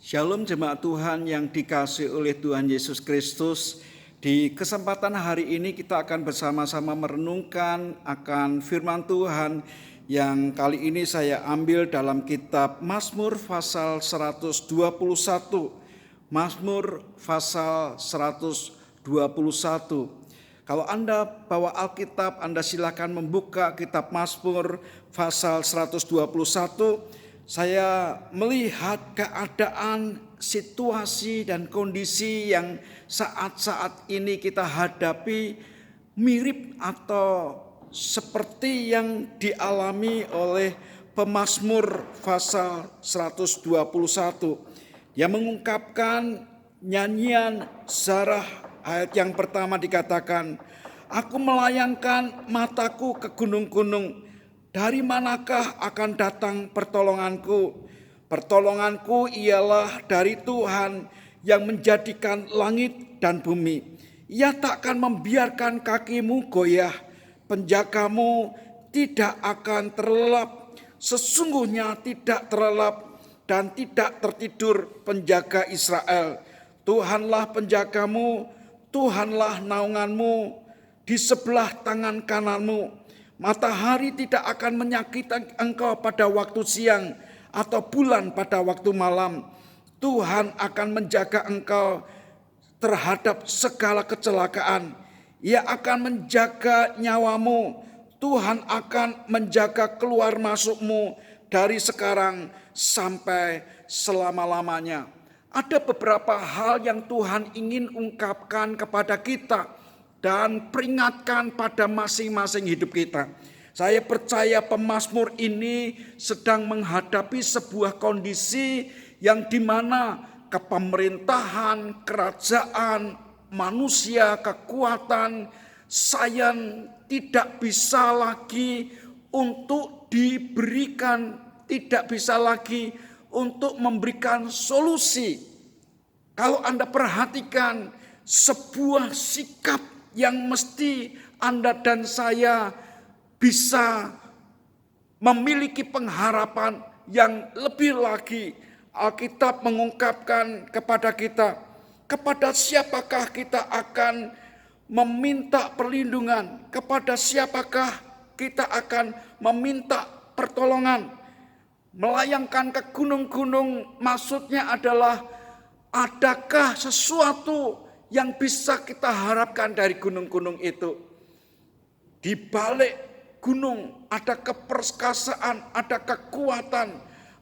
Shalom jemaat Tuhan yang dikasihi oleh Tuhan Yesus Kristus. Di kesempatan hari ini kita akan bersama-sama merenungkan akan firman Tuhan yang kali ini saya ambil dalam kitab Mazmur pasal 121. Mazmur pasal 121. Kalau Anda bawa Alkitab, Anda silakan membuka kitab Mazmur pasal 121. Saya melihat keadaan, situasi dan kondisi yang saat-saat ini kita hadapi mirip atau seperti yang dialami oleh pemazmur pasal 121. Yang mengungkapkan nyanyian Zarah ayat yang pertama dikatakan, "Aku melayangkan mataku ke gunung-gunung. Dari manakah akan datang pertolonganku? Pertolonganku ialah dari Tuhan yang menjadikan langit dan bumi. Ia takkan membiarkan kakimu goyah, penjagamu tidak akan terlelap. Sesungguhnya tidak terlelap dan tidak tertidur penjaga Israel. Tuhanlah penjagamu, Tuhanlah naunganmu di sebelah tangan kananmu. Matahari tidak akan menyakiti engkau pada waktu siang atau bulan pada waktu malam. Tuhan akan menjaga engkau terhadap segala kecelakaan. Ia akan menjaga nyawamu. Tuhan akan menjaga keluar masukmu dari sekarang sampai selama-lamanya." Ada beberapa hal yang Tuhan ingin ungkapkan kepada kita dan peringatkan pada masing-masing hidup kita. Saya percaya pemazmur ini sedang menghadapi sebuah kondisi yang dimana kepemerintahan, kerajaan, manusia, kekuatan, sains tidak bisa lagi untuk diberikan, tidak bisa lagi untuk memberikan solusi. Kalau Anda perhatikan sebuah sikap yang mesti Anda dan saya bisa memiliki pengharapan yang lebih lagi. Alkitab mengungkapkan kepada kita, kepada siapakah kita akan meminta perlindungan, kepada siapakah kita akan meminta pertolongan. Melayangkan ke gunung-gunung maksudnya adalah adakah sesuatu yang bisa kita harapkan dari gunung-gunung itu. Di balik gunung ada keperkasaan, ada kekuatan,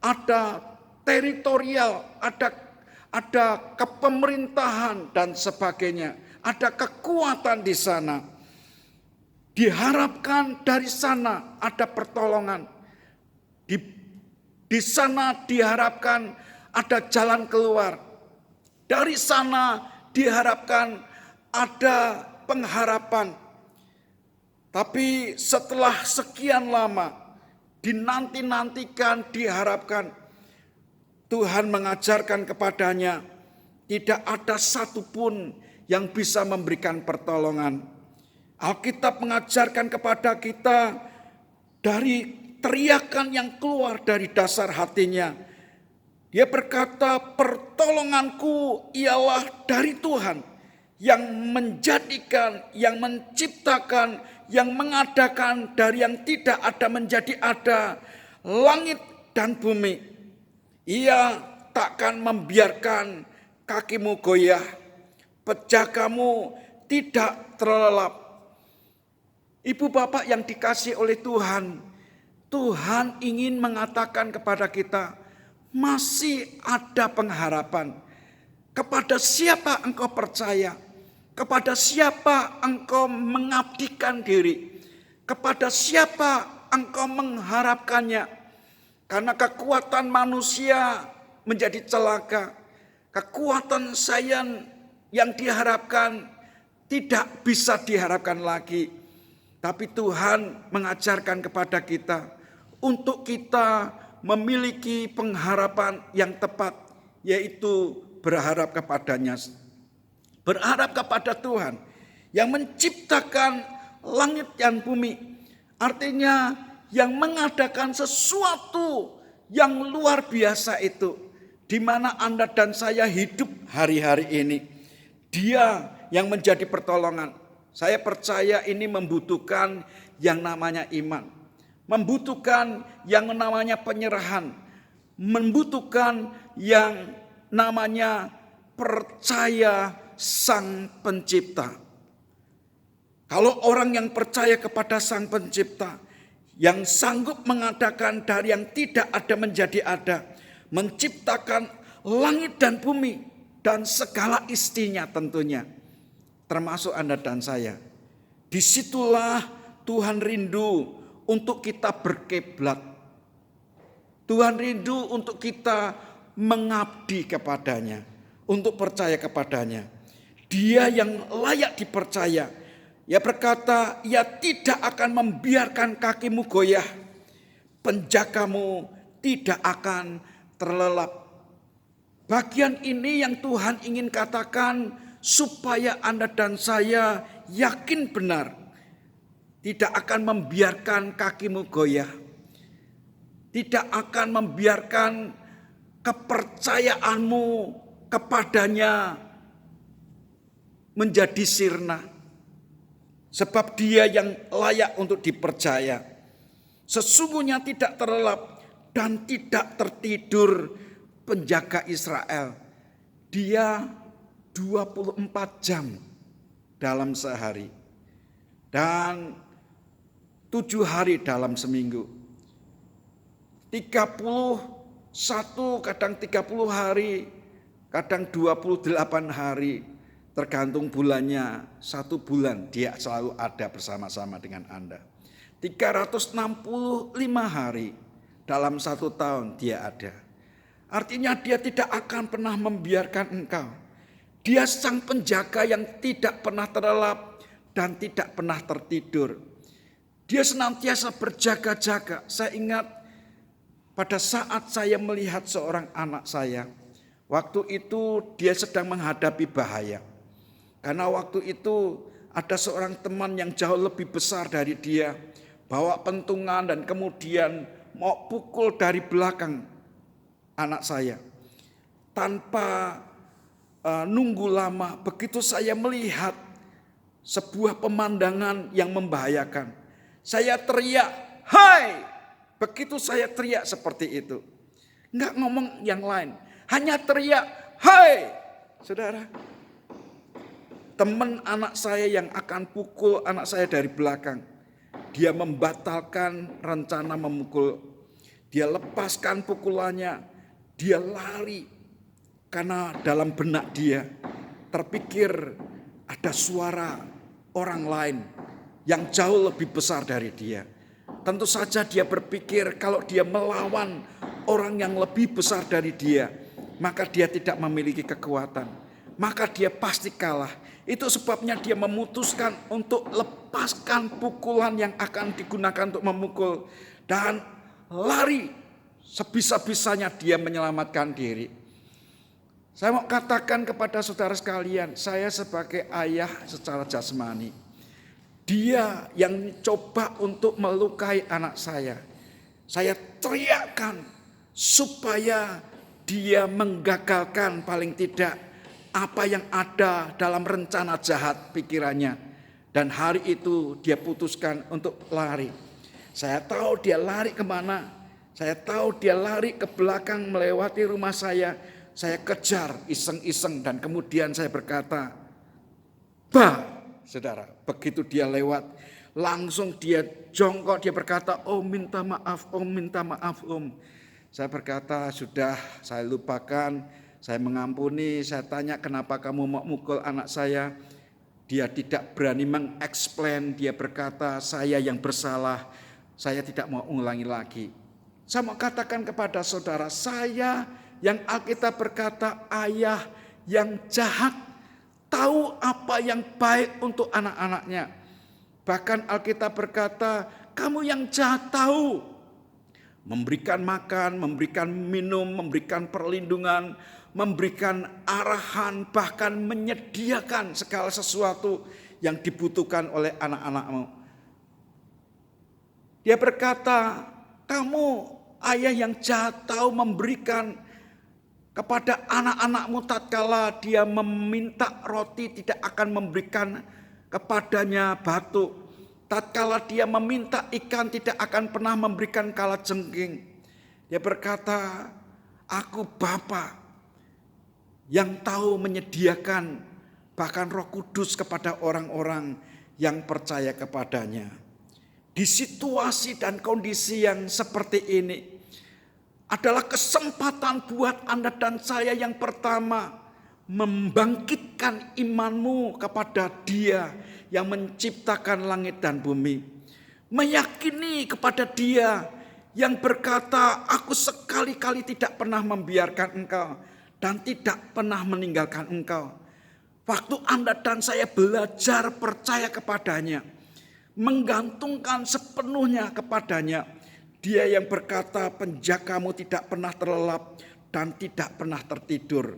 ada teritorial, ada kepemerintahan dan sebagainya. Ada kekuatan di sana. Diharapkan dari sana ada pertolongan. Di sana diharapkan ada jalan keluar. Dari sana diharapkan ada pengharapan. Tapi setelah sekian lama dinanti-nantikan, diharapkan, Tuhan mengajarkan kepadanya tidak ada satupun yang bisa memberikan pertolongan. Alkitab mengajarkan kepada kita dari teriakan yang keluar dari dasar hatinya. Dia berkata, "Pertolonganku ialah dari Tuhan yang menjadikan, yang menciptakan, yang mengadakan dari yang tidak ada menjadi ada, langit dan bumi. Ia takkan membiarkan kakimu goyah, penjagamu tidak terlelap." Ibu bapak yang dikasihi oleh Tuhan, Tuhan ingin mengatakan kepada kita, masih ada pengharapan. Kepada siapa engkau percaya? Kepada siapa engkau mengabdikan diri? Kepada siapa engkau mengharapkannya? Karena kekuatan manusia menjadi celaka. Kekuatan sains yang diharapkan tidak bisa diharapkan lagi. Tapi Tuhan mengajarkan kepada kita untuk kita memiliki pengharapan yang tepat, yaitu berharap kepadanya. Berharap kepada Tuhan yang menciptakan langit dan bumi. Artinya yang mengadakan sesuatu yang luar biasa itu. di mana Anda dan saya hidup hari-hari ini. Dia yang menjadi pertolongan. Saya percaya ini membutuhkan yang namanya iman. Membutuhkan yang namanya penyerahan. Membutuhkan yang namanya percaya Sang Pencipta. Kalau orang yang percaya kepada Sang Pencipta, yang sanggup mengadakan dari yang tidak ada menjadi ada, menciptakan langit dan bumi dan segala isinya tentunya, termasuk Anda dan saya. Disitulah Tuhan rindu untuk kita berkiblat. Tuhan rindu untuk kita mengabdi kepadanya, untuk percaya kepadanya. Dia yang layak dipercaya. Ia berkata, ia tidak akan membiarkan kakimu goyah. Penjagamu tidak akan terlelap. Bagian ini yang Tuhan ingin katakan supaya Anda dan saya yakin benar. Tidak akan membiarkan kakimu goyah. Tidak akan membiarkan kepercayaanmu kepadanya menjadi sirna. Sebab dia yang layak untuk dipercaya. Sesungguhnya tidak terlelap dan tidak tertidur penjaga Israel. Dia 24 jam dalam sehari. Dan 7 hari dalam seminggu. 31 kadang 30 hari, kadang 28 hari. Tergantung bulannya, 1 bulan dia selalu ada bersama-sama dengan Anda. 365 hari dalam 1 tahun dia ada. Artinya dia tidak akan pernah membiarkan engkau. Dia sang penjaga yang tidak pernah terlelap dan tidak pernah tertidur. Dia senantiasa berjaga-jaga. Saya ingat pada saat saya melihat seorang anak saya. Waktu itu dia sedang menghadapi bahaya. Karena waktu itu ada seorang teman yang jauh lebih besar dari dia. Bawa pentungan dan kemudian mau pukul dari belakang anak saya. Tanpa nunggu lama, begitu saya melihat sebuah pemandangan yang membahayakan. Saya teriak, "Hai!" Begitu saya teriak seperti itu. Enggak ngomong yang lain. Hanya teriak, "Hai!" Saudara, teman anak saya yang akan pukul anak saya dari belakang. Dia membatalkan rencana memukul. Dia lepaskan pukulannya. Dia lari. Karena dalam benak dia terpikir ada suara orang lain yang jauh lebih besar dari dia. Tentu saja dia berpikir kalau dia melawan orang yang lebih besar dari dia, maka dia tidak memiliki kekuatan. Maka dia pasti kalah. Itu sebabnya dia memutuskan untuk lepaskan pukulan yang akan digunakan untuk memukul. Dan lari sebisa-bisanya dia menyelamatkan diri. Saya mau katakan kepada saudara sekalian, saya sebagai ayah secara jasmani. Dia yang coba untuk melukai anak saya. Saya teriakkan supaya dia menggagalkan paling tidak apa yang ada dalam rencana jahat pikirannya. Dan hari itu dia putuskan untuk lari. Saya tahu dia lari kemana. Saya tahu dia lari ke belakang melewati rumah saya. Saya kejar iseng-iseng dan kemudian saya berkata, "Bah!" Saudara, begitu dia lewat, langsung dia jongkok, dia berkata, "Oh minta maaf, Om, minta maaf, Om." Saya berkata, "Sudah, saya lupakan. Saya mengampuni." Saya tanya, "Kenapa kamu mau mukul anak saya?" Dia tidak berani mengeksplain. Dia berkata, "Saya yang bersalah. Saya tidak mau ulangi lagi." Saya mau katakan kepada saudara, saya yang Alkitab berkata ayah yang jahat, tahu apa yang baik untuk anak-anaknya. Bahkan Alkitab berkata, kamu yang jahat tahu memberikan makan, memberikan minum, memberikan perlindungan, memberikan arahan, bahkan menyediakan segala sesuatu yang dibutuhkan oleh anak-anakmu. Dia berkata, kamu ayah yang jahat tahu memberikan Kepada anak-anakmu tatkala dia meminta roti tidak akan memberikan kepadanya batu. Tatkala dia meminta ikan tidak akan pernah memberikan kalajengking. Dia berkata, aku Bapa yang tahu menyediakan bahkan Roh Kudus kepada orang-orang yang percaya kepadanya. Di situasi dan kondisi yang seperti ini adalah kesempatan buat Anda dan saya yang pertama membangkitkan imanmu kepada Dia yang menciptakan langit dan bumi. Meyakini kepada Dia yang berkata, aku sekali-kali tidak pernah membiarkan engkau dan tidak pernah meninggalkan engkau. Waktu Anda dan saya belajar percaya kepadanya, menggantungkan sepenuhnya kepadanya, Dia yang berkata penjagamu tidak pernah terlelap dan tidak pernah tertidur.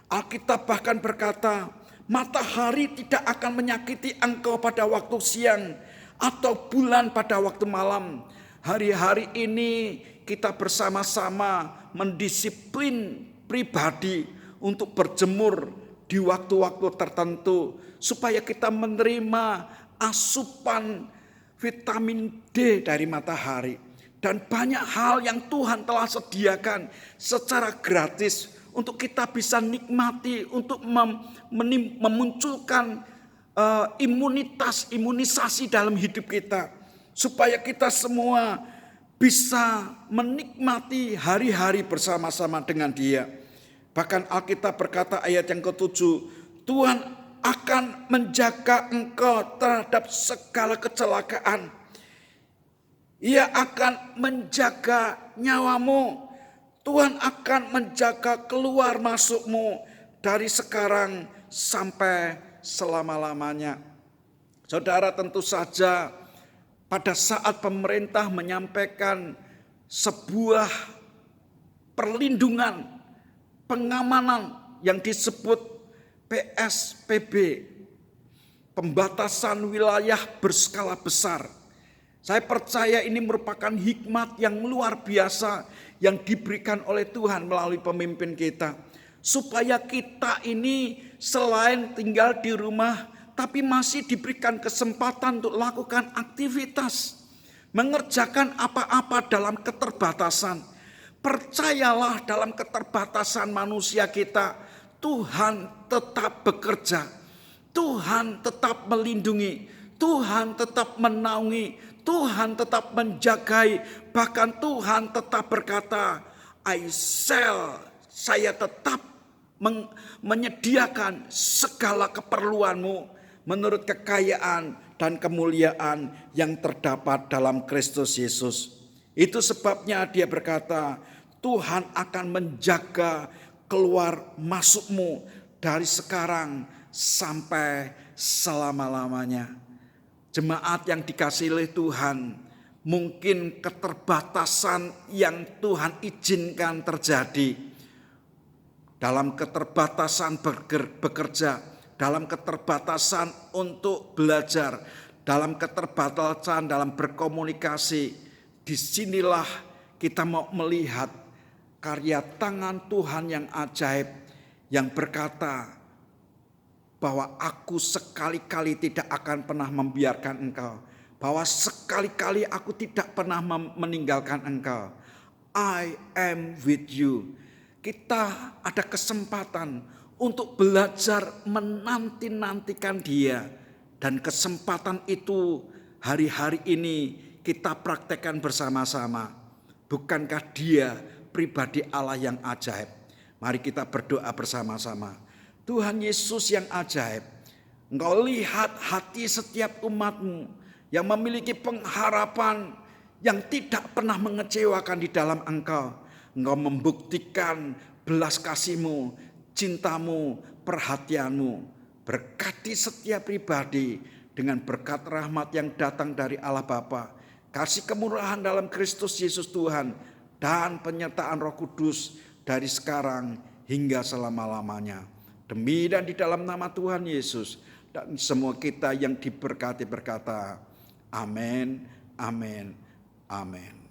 Alkitab bahkan berkata, matahari tidak akan menyakiti engkau pada waktu siang atau bulan pada waktu malam. Hari-hari ini kita bersama-sama mendisiplin pribadi untuk berjemur di waktu-waktu tertentu supaya kita menerima asupan vitamin D dari matahari. Dan banyak hal yang Tuhan telah sediakan secara gratis untuk kita bisa nikmati, untuk memunculkan imunisasi dalam hidup kita. Supaya kita semua bisa menikmati hari-hari bersama-sama dengan Dia. Bahkan Alkitab berkata ayat yang ke-7, Tuhan akan menjaga engkau terhadap segala kecelakaan. Ia akan menjaga nyawamu. Tuhan akan menjaga keluar masukmu dari sekarang sampai selama-lamanya. Saudara, tentu saja pada saat pemerintah menyampaikan sebuah perlindungan, pengamanan yang disebut PSBB, pembatasan wilayah berskala besar. Saya percaya ini merupakan hikmat yang luar biasa yang diberikan oleh Tuhan melalui pemimpin kita. Supaya kita ini selain tinggal di rumah, tapi masih diberikan kesempatan untuk lakukan aktivitas. Mengerjakan apa-apa dalam keterbatasan. Percayalah dalam keterbatasan manusia kita, Tuhan tetap bekerja. Tuhan tetap melindungi. Tuhan tetap menaungi. Tuhan tetap menjagai, bahkan Tuhan tetap berkata, saya tetap menyediakan segala keperluanmu menurut kekayaan dan kemuliaan yang terdapat dalam Kristus Yesus. Itu sebabnya Dia berkata, Tuhan akan menjaga keluar masukmu dari sekarang sampai selama-lamanya. Jemaat yang dikasihi oleh Tuhan, mungkin keterbatasan yang Tuhan izinkan terjadi dalam keterbatasan bekerja, dalam keterbatasan untuk belajar, dalam keterbatasan dalam berkomunikasi. Disinilah kita mau melihat karya tangan Tuhan yang ajaib yang berkata, bahwa aku sekali-kali tidak akan pernah membiarkan engkau. Bahwa sekali-kali aku tidak pernah meninggalkan engkau. I am with you. Kita ada kesempatan untuk belajar menanti-nantikan Dia. Dan kesempatan itu hari-hari ini kita praktekkan bersama-sama. Bukankah Dia pribadi Allah yang ajaib? Mari kita berdoa bersama-sama. Tuhan Yesus yang ajaib, Engkau lihat hati setiap umat-Mu yang memiliki pengharapan yang tidak pernah mengecewakan di dalam Engkau. Engkau membuktikan belas kasih-Mu, cinta-Mu, perhatian-Mu. Berkati setiap pribadi dengan berkat rahmat yang datang dari Allah Bapa, kasih kemurahan dalam Kristus Yesus Tuhan, dan penyertaan Roh Kudus dari sekarang hingga selama-lamanya. Demi dan di dalam nama Tuhan Yesus, dan semua kita yang diberkati berkata, amin, amin, amin.